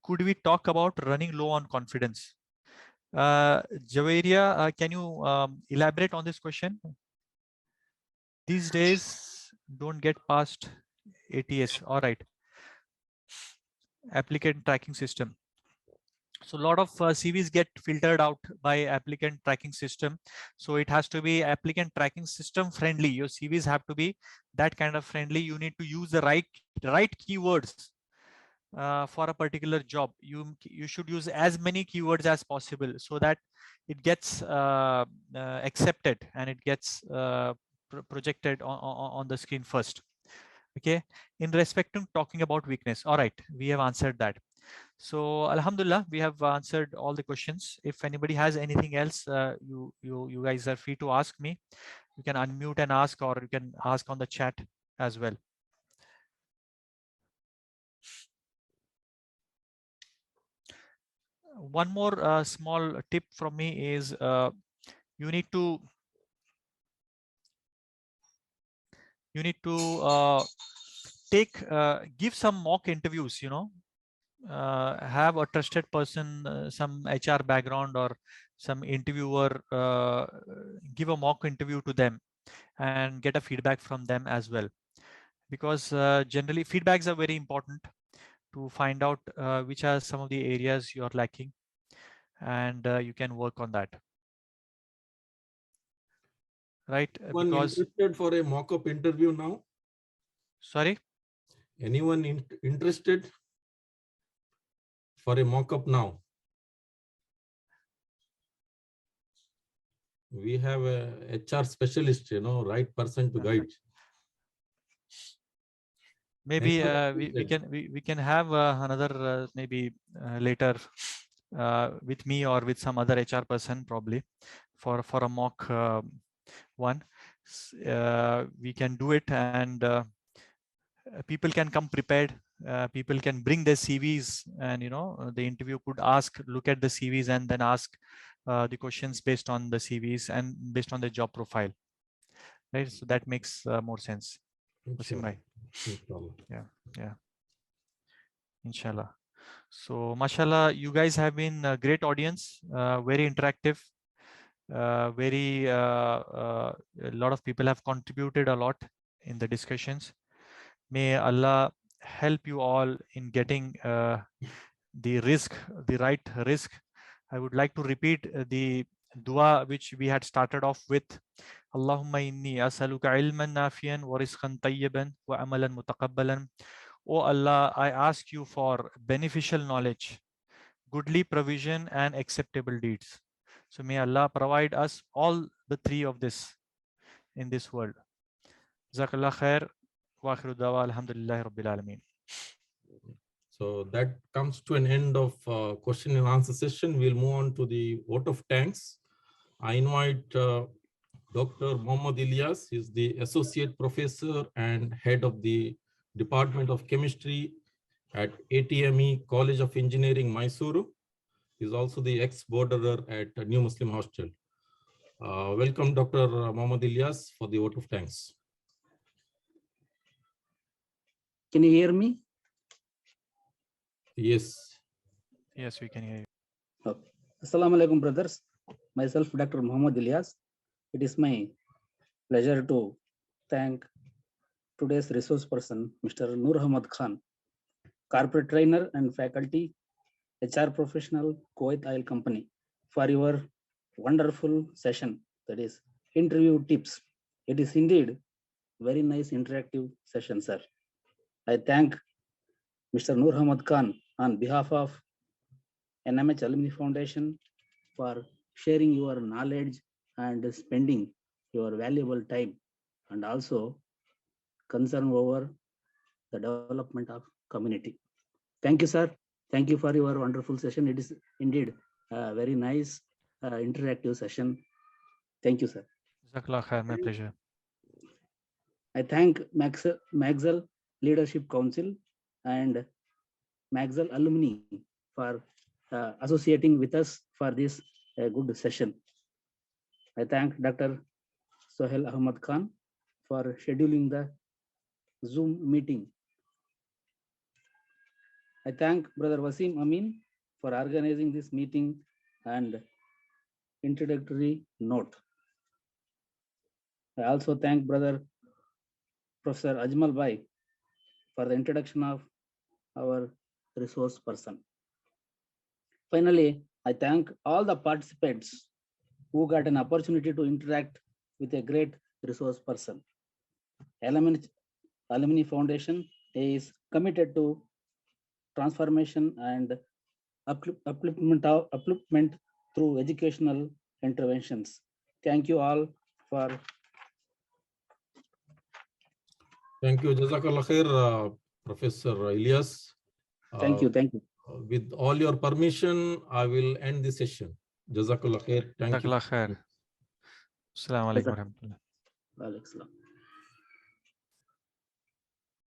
Could we talk about running low on confidence? Javeria, can you elaborate on this question? These days don't get past ATS. All right. Applicant tracking system. So a lot of CVs get filtered out by applicant tracking system. So it has to be applicant tracking system friendly. Your CVs have to be that kind of friendly. You need to use the right keywords for a particular job. You should use as many keywords as possible so that it gets accepted and it gets projected on the screen first. Okay, in respect to talking about weakness. All right, we have answered that. So Alhamdulillah, we have answered all the questions. If anybody has anything else, you guys are free to ask me. You can unmute and ask, or you can ask on the chat as well. One more small tip from me is you need to give some mock interviews, you know. Have a trusted person, some HR background or some interviewer, give a mock interview to them and get a feedback from them as well, because generally feedbacks are very important to find out which are some of the areas you are lacking, and you can work on that. Right? Anyone interested for a mock-up interview now? Sorry? Anyone interested for a mock-up now? We have a HR specialist, you know, right person to guide. Maybe we can have another maybe later with me or with some other HR person probably for a mock one. We can do it, and people can come prepared. People can bring their CVs, and you know, the interview could look at the CVs and then ask the questions based on the CVs and based on the job profile. right? So that makes more sense. Wasim bhai. Yeah. Inshallah. So, mashallah, you guys have been a great audience, very interactive, a lot of people have contributed a lot in the discussions. May Allah help you all in getting the right risk. I would like to repeat the dua which we had started off with. Allahumma inni as'aluka ilman nafiyan wa rizqan tayyiban wa amalan mutaqabbalan. Oh Allah, I ask you for beneficial knowledge, goodly provision, and acceptable deeds. So may Allah provide us all the three of this in this world. Jazakallah khair. Wa akhiru dawa alhamdulillahi rabbil alameen. So that comes to an end of question and answer session. We'll move on to the vote of thanks. I invite Dr. Mohammad Ilyas. He's the Associate Professor and Head of the Department of Chemistry at ATME College of Engineering, Mysuru. He's also the ex-borderer at New Muslim Hostel. Welcome, Dr. Mohammad Ilyas, for the vote of thanks. Can you hear me? Yes. Yes, we can hear you. Okay. Assalamu alaikum, brothers. Myself, Dr. Mohammad Ilyas. It is my pleasure to thank today's resource person, Mr. Noor Ahmad Khan, corporate trainer and faculty, HR professional, Kuwait Oil Company, for your wonderful session, that is interview tips. It is indeed very nice interactive session, sir. I thank Mr. Noor Ahmad Khan on behalf of NMH Alumni Foundation for sharing your knowledge and spending your valuable time, and also concern over the development of community. Thank you, sir. Thank you for your wonderful session. It is indeed a very nice interactive session. Thank you, sir. Jazakallah khair, my pleasure. I thank Maxwell Leadership Council and Maxwell alumni for associating with us for this good session. I thank Dr. Sohail Ahmad Khan for scheduling the Zoom meeting. I thank Brother Wasim Amin for organizing this meeting and introductory note. I also thank Brother Professor Ajmal Bhai for the introduction of our resource person. Finally, I thank all the participants who got an opportunity to interact with a great resource person. Alumni Foundation is committed to transformation and upliftment through educational interventions. Thank you all for. Thank you. Jazakallah khair, Professor Ilyas. Thank you. Thank you. With all your permission, I will end the session. Jazakallah khair. Thank you. Jazakallah khair. Assalamu alaikum warahmatullahi. Wa alaikum salam.